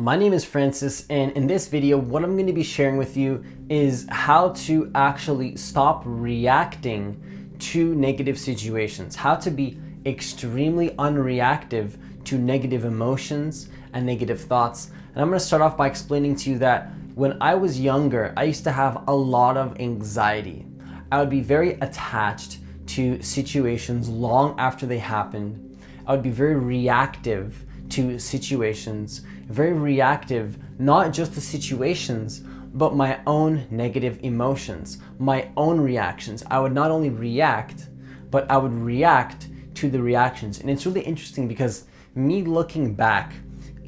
My name is Francis, and in this video, what I'm going to be sharing with you is how to actually stop reacting to negative situations, how to be extremely unreactive to negative emotions and negative thoughts. And I'm going to start off by explaining to you that when I was younger, I used to have a lot of anxiety. I would be very attached to situations long after they happened. I would be very reactive to situations, very reactive, not just to situations, but my own negative emotions, my own reactions. I would not only react, but I would react to the reactions. And it's really interesting because me looking back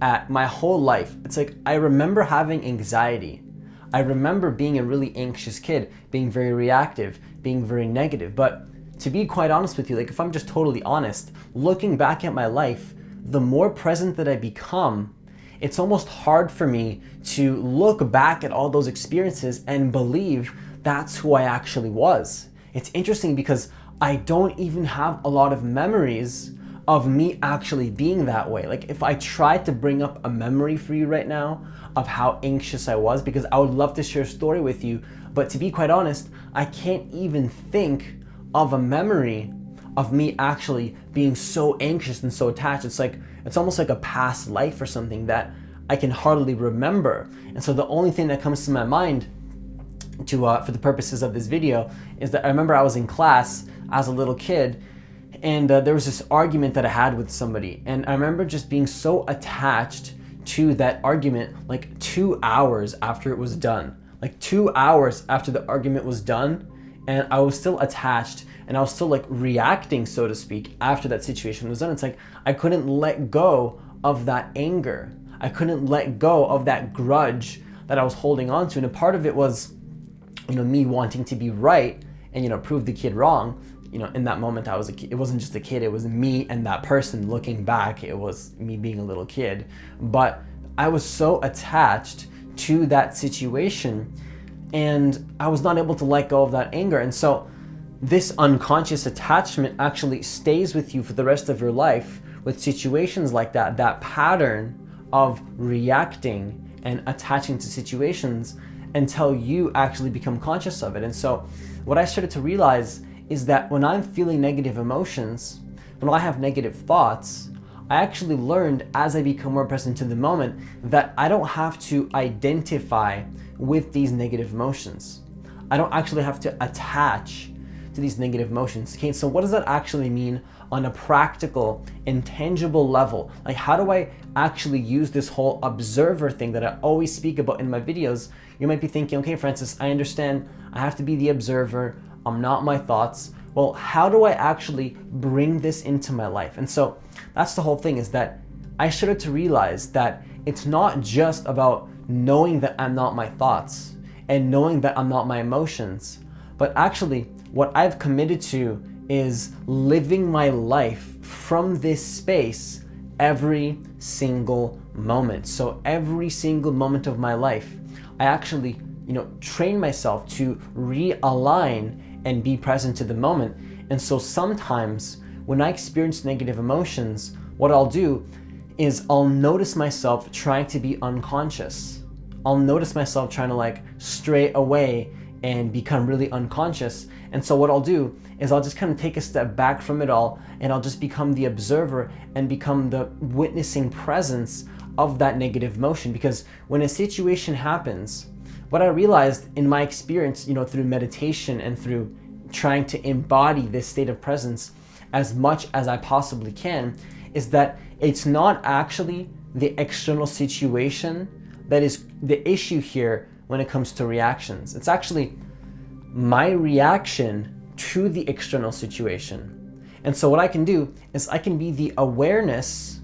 at my whole life, it's like I remember having anxiety. I remember being a really anxious kid, being very reactive, being very negative. But to be quite honest with you, like if I'm just totally honest, looking back at my life, the more present that I become, it's almost hard for me to look back at all those experiences and believe that's who I actually was. It's interesting because I don't even have a lot of memories of me actually being that way. Like if I tried to bring up a memory for you right now of how anxious I was, because I would love to share a story with you, but to be quite honest, I can't even think of a memory of me actually being so anxious and so attached. It's almost like a past life or something that I can hardly remember. And so the only thing that comes to my mind for the purposes of this video is that I remember I was in class as a little kid, and there was this argument that I had with somebody, and I remember just being so attached to that argument like 2 hours after it was done. Like 2 hours after the argument was done, and I was still attached and I was still like reacting, so to speak, after that situation was done. It's like I couldn't let go of that anger. I couldn't let go of that grudge that I was holding on to. And a part of it was, me wanting to be right and, prove the kid wrong. In that moment I was a kid. It wasn't just a kid, it was me and that person. Looking back, it was me being a little kid. But I was so attached to that situation and I was not able to let go of that anger. And so this unconscious attachment actually stays with you for the rest of your life with situations like that, that pattern of reacting and attaching to situations until you actually become conscious of it. And so what I started to realize is that when I'm feeling negative emotions, when I have negative thoughts, I actually learned as I become more present to the moment that I don't have to identify with these negative emotions. I don't actually have to attach to these negative emotions. Okay, so what does that actually mean on a practical, intangible level? Like how do I actually use this whole observer thing that I always speak about in my videos? You might be thinking, okay, Francis, I understand I have to be the observer. I'm not my thoughts. Well, how do I actually bring this into my life? And so that's the whole thing, is that I started to realize that it's not just about knowing that I'm not my thoughts and knowing that I'm not my emotions, but actually what I've committed to is living my life from this space every single moment. So every single moment of my life, I actually, train myself to realign and be present to the moment. And so sometimes when I experience negative emotions, what I'll do is I'll notice myself trying to be unconscious. I'll notice myself trying to stray away and become really unconscious. And so what I'll do is I'll just kind of take a step back from it all, and I'll just become the observer and become the witnessing presence of that negative emotion. Because when a situation happens, what I realized in my experience, through meditation and through trying to embody this state of presence as much as I possibly can, is that it's not actually the external situation that is the issue here when it comes to reactions. It's actually my reaction to the external situation. And so what I can do is I can be the awareness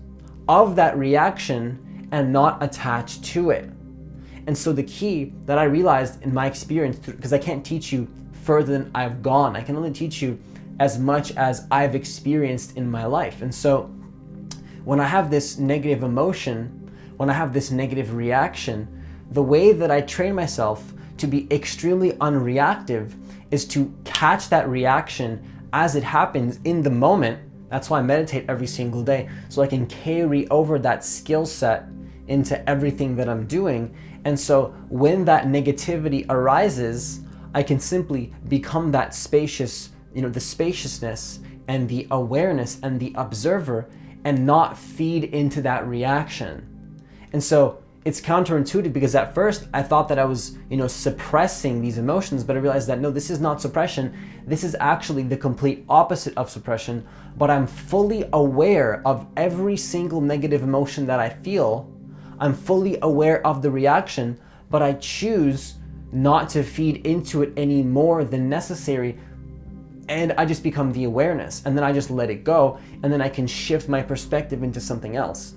of that reaction and not attach to it. And so the key that I realized in my experience, because I can't teach you further than I've gone, I can only teach you as much as I've experienced in my life. And so when I have this negative emotion, when I have this negative reaction, the way that I train myself to be extremely unreactive is to catch that reaction as it happens in the moment. That's why I meditate every single day, so I can carry over that skill set into everything that I'm doing. And so when that negativity arises, I can simply become that spacious, the spaciousness and the awareness and the observer, and not feed into that reaction. And so it's counterintuitive, because at first I thought that I was, suppressing these emotions, but I realized that no, this is not suppression. This is actually the complete opposite of suppression. But I'm fully aware of every single negative emotion that I feel. I'm fully aware of the reaction, but I choose not to feed into it any more than necessary. And I just become the awareness, and then I just let it go, and then I can shift my perspective into something else.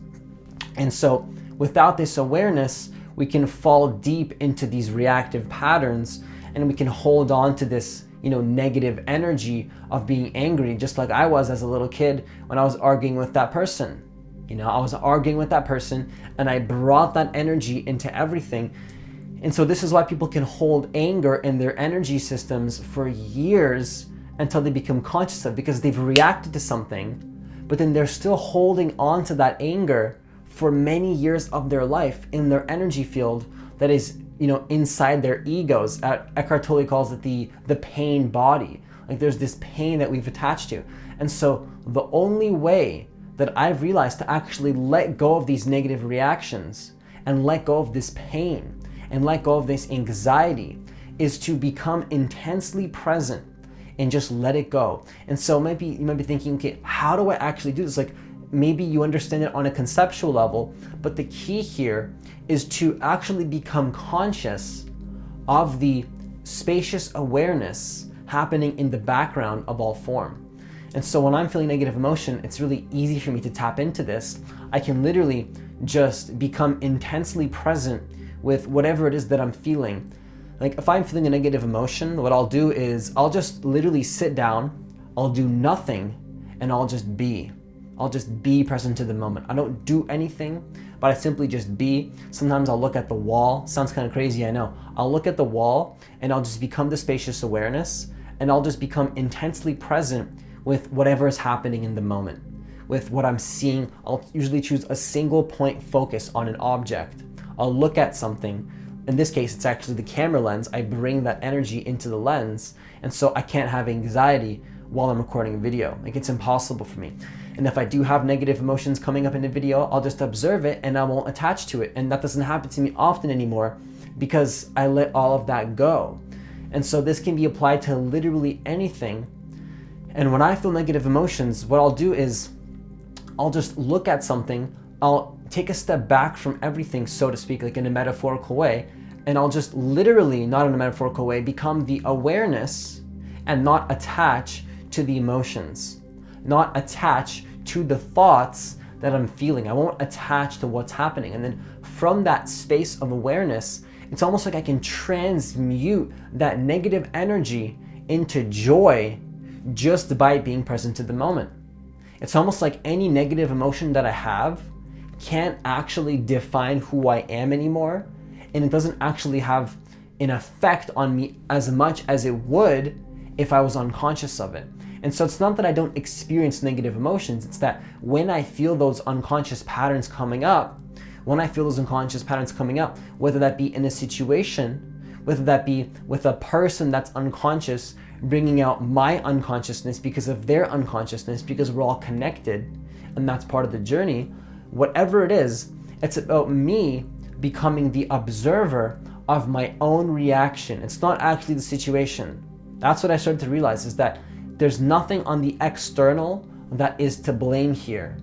And so without this awareness, we can fall deep into these reactive patterns, and we can hold on to this, negative energy of being angry, just like I was as a little kid when I was arguing with that person. I was arguing with that person, and I brought that energy into everything. And so this is why people can hold anger in their energy systems for years until they become conscious of it, because they've reacted to something, but then they're still holding on to that anger for many years of their life in their energy field that is, inside their egos. Eckhart Tolle calls it the pain body. Like there's this pain that we've attached to. And so the only way that I've realized to actually let go of these negative reactions and let go of this pain and let go of this anxiety is to become intensely present and just let it go. And so you might be thinking, okay, how do I actually do this? Like, maybe you understand it on a conceptual level, but the key here is to actually become conscious of the spacious awareness happening in the background of all form. And so when I'm feeling negative emotion, it's really easy for me to tap into this. I can literally just become intensely present with whatever it is that I'm feeling. Like if I'm feeling a negative emotion, what I'll do is I'll just literally sit down, I'll do nothing, and I'll just be. I'll just be present to the moment. I don't do anything, but I simply just be. Sometimes I'll look at the wall. Sounds kind of crazy, I know. I'll look at the wall and I'll just become the spacious awareness, and I'll just become intensely present with whatever is happening in the moment, with what I'm seeing. I'll usually choose a single point focus on an object. I'll look at something. In this case, it's actually the camera lens. I bring that energy into the lens, and so I can't have anxiety while I'm recording a video. Like it's impossible for me. And if I do have negative emotions coming up in a video, I'll just observe it and I won't attach to it. And that doesn't happen to me often anymore because I let all of that go. And so this can be applied to literally anything. And when I feel negative emotions, what I'll do is I'll just look at something, I'll take a step back from everything, so to speak, like in a metaphorical way, and I'll just literally, not in a metaphorical way, become the awareness and not attach to the emotions, not attach to the thoughts that I'm feeling. I won't attach to what's happening. And then from that space of awareness, it's almost like I can transmute that negative energy into joy just by being present to the moment. It's almost like any negative emotion that I have can't actually define who I am anymore, and it doesn't actually have an effect on me as much as it would if I was unconscious of it. And so it's not that I don't experience negative emotions, it's that when I feel those unconscious patterns coming up, whether that be in a situation, whether that be with a person that's unconscious, bringing out my unconsciousness because of their unconsciousness, because we're all connected, and that's part of the journey. Whatever it is, it's about me becoming the observer of my own reaction. It's not actually the situation. That's what I started to realize, is that there's nothing on the external that is to blame here.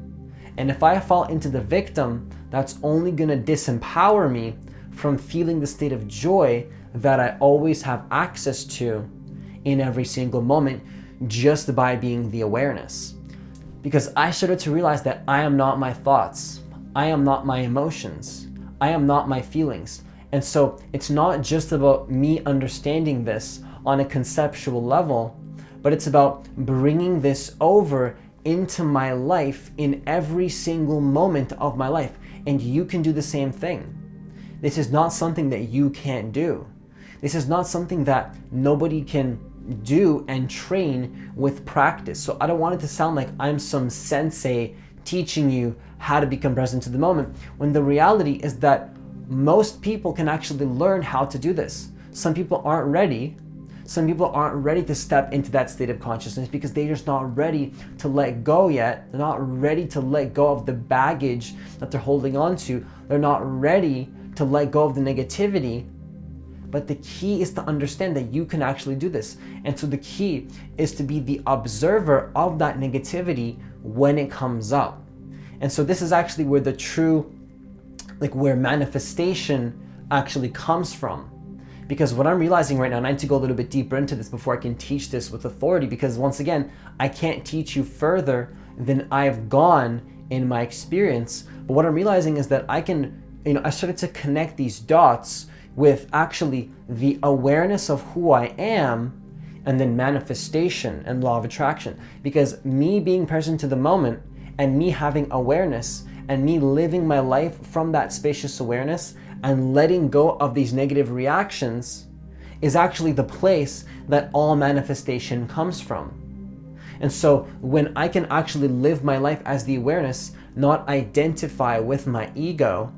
And if I fall into the victim, that's only gonna disempower me from feeling the state of joy that I always have access to in every single moment, just by being the awareness. Because I started to realize that I am not my thoughts, I am not my emotions, I am not my feelings. And so it's not just about me understanding this on a conceptual level, but it's about bringing this over into my life in every single moment of my life. And you can do the same thing. This is not something that you can't do. This is not something that nobody can do and train with practice. So I don't want it to sound like I'm some sensei teaching you how to become present to the moment, when the reality is that most people can actually learn how to do this. Some people aren't ready. Some people aren't ready to step into that state of consciousness because they're just not ready to let go yet. They're not ready to let go of the baggage that they're holding on to. They're not ready to let go of the negativity. But the key is to understand that you can actually do this. And so the key is to be the observer of that negativity when it comes up. And so this is actually where the true, where manifestation actually comes from. Because what I'm realizing right now, and I need to go a little bit deeper into this before I can teach this with authority, because once again, I can't teach you further than I've gone in my experience. But what I'm realizing is that I can, I started to connect these dots with actually the awareness of who I am and then manifestation and law of attraction. Because me being present to the moment and me having awareness and me living my life from that spacious awareness and letting go of these negative reactions is actually the place that all manifestation comes from. And so when I can actually live my life as the awareness, not identify with my ego,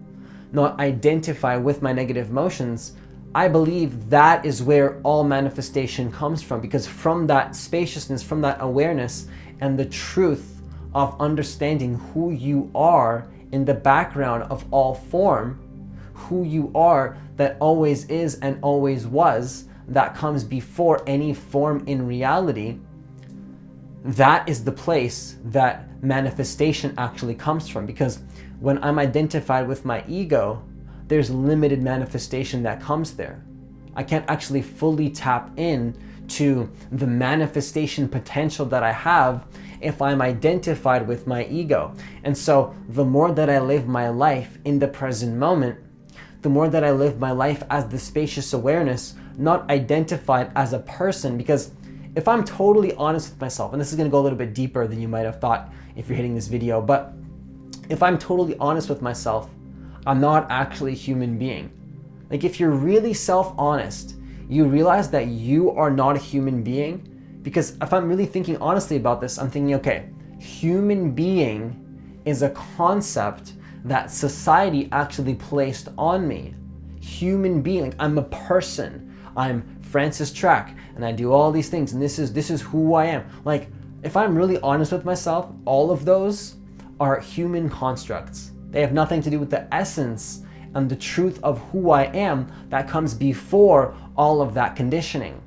not identify with my negative emotions, I believe that is where all manifestation comes from. Because from that spaciousness, from that awareness and the truth of understanding who you are in the background of all form, who you are that always is and always was, that comes before any form in reality, that is the place that manifestation actually comes from. Because when I'm identified with my ego, there's limited manifestation that comes there. I can't actually fully tap in to the manifestation potential that I have if I'm identified with my ego. And so the more that I live my life in the present moment, the more that I live my life as the spacious awareness, not identified as a person. Because if I'm totally honest with myself, and this is going to go a little bit deeper than you might have thought if you're hitting this video, but if I'm totally honest with myself, I'm not actually a human being. If you're really self-honest, you realize that you are not a human being. Because if I'm really thinking honestly about this, I'm thinking, okay, human being is a concept that society actually placed on me. Human being, I'm a person. I'm Francis Track, and I do all these things, and this is who I am. If I'm really honest with myself, all of those are human constructs. They have nothing to do with the essence and the truth of who I am that comes before all of that conditioning.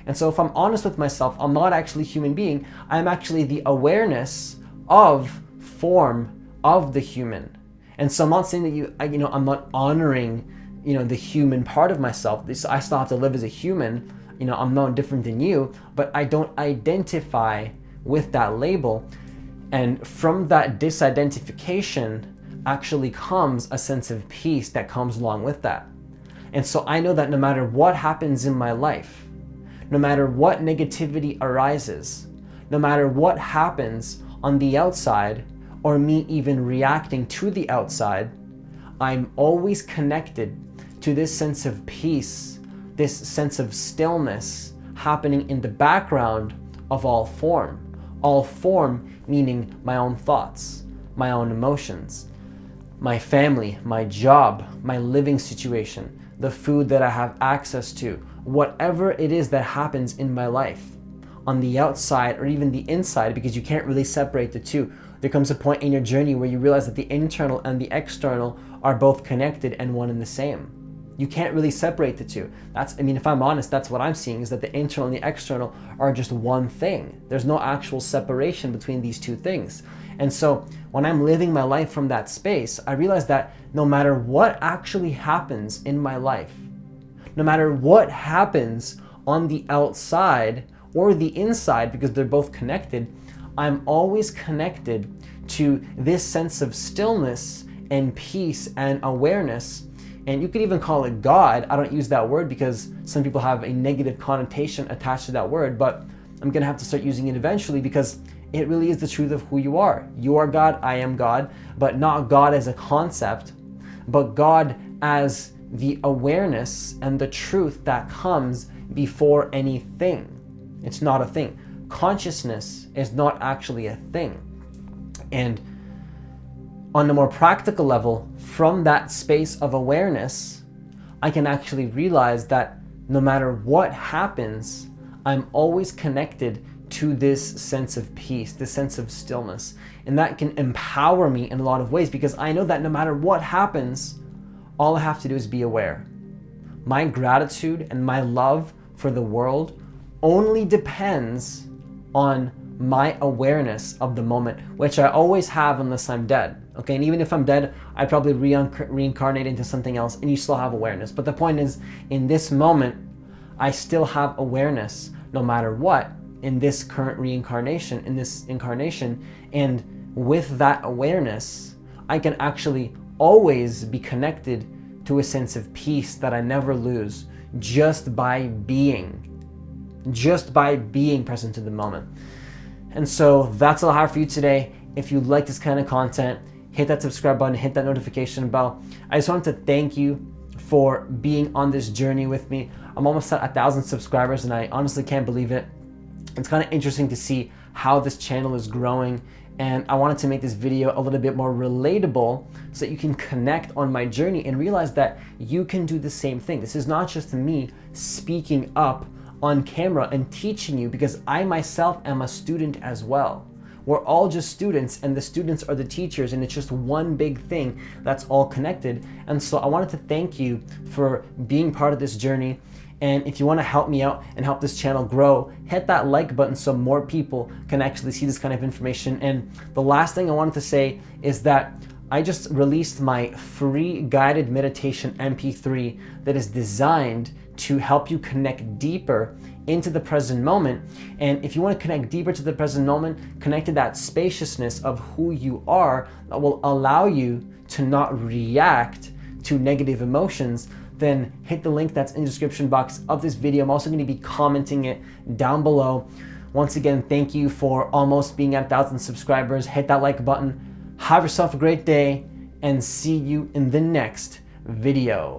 And so if I'm honest with myself, I'm not actually a human being. I'm actually the awareness of form of the human. And so I'm not saying that I'm not honoring, the human part of myself. I still have to live as a human. I'm no different than you, but I don't identify with that label. And from that disidentification actually comes a sense of peace that comes along with that. And so I know that no matter what happens in my life, no matter what negativity arises, no matter what happens on the outside, or me even reacting to the outside, I'm always connected to this sense of peace, this sense of stillness happening in the background of all form. All form meaning my own thoughts, my own emotions, my family, my job, my living situation, the food that I have access to, whatever it is that happens in my life, on the outside or even the inside, because you can't really separate the two. There comes a point in your journey where you realize that the internal and the external are both connected and one and the same. You can't really separate the two. If I'm honest, that's what I'm seeing, is that the internal and the external are just one thing. There's no actual separation between these two things. And so when I'm living my life from that space, I realize that no matter what actually happens in my life, no matter what happens on the outside or the inside, because they're both connected, I'm always connected to this sense of stillness and peace and awareness. And you could even call it God. I don't use that word because some people have a negative connotation attached to that word, but I'm gonna have to start using it eventually because it really is the truth of who you are. You are God, I am God, but not God as a concept, but God as the awareness and the truth that comes before anything. It's not a thing. Consciousness is not actually a thing. And on a more practical level, from that space of awareness, I can actually realize that no matter what happens, I'm always connected to this sense of peace, this sense of stillness. And that can empower me in a lot of ways, because I know that no matter what happens, all I have to do is be aware. My gratitude and my love for the world only depends on my awareness of the moment, which I always have unless I'm dead. Okay, and even if I'm dead, I probably reincarnate into something else, and you still have awareness. But the point is, in this moment, I still have awareness no matter what in this current reincarnation, in this incarnation. And with that awareness, I can actually always be connected to a sense of peace that I never lose, just by being present in the moment. And so that's all I have for you today. If you like this kind of content, hit that subscribe button, hit that notification bell. I just wanted to thank you for being on this journey with me. I'm almost at 1,000 subscribers, and I honestly can't believe it. It's kind of interesting to see how this channel is growing, and I wanted to make this video a little bit more relatable so that you can connect on my journey and realize that you can do the same thing. This is not just me speaking up on camera and teaching you, because I myself am a student as well. We're all just students, and the students are the teachers, and it's just one big thing that's all connected. And so I wanted to thank you for being part of this journey. And if you want to help me out and help this channel grow, hit that like button so more people can actually see this kind of information. And the last thing I wanted to say is that I just released my free guided meditation MP3 that is designed to help you connect deeper into the present moment. And if you want to connect deeper to the present moment, connect to that spaciousness of who you are, that will allow you to not react to negative emotions, then hit the link that's in the description box of this video. I'm also going to be commenting it down below. Once again, thank you for almost being at 1,000 subscribers. Hit that like button. Have yourself a great day, and see you in the next video.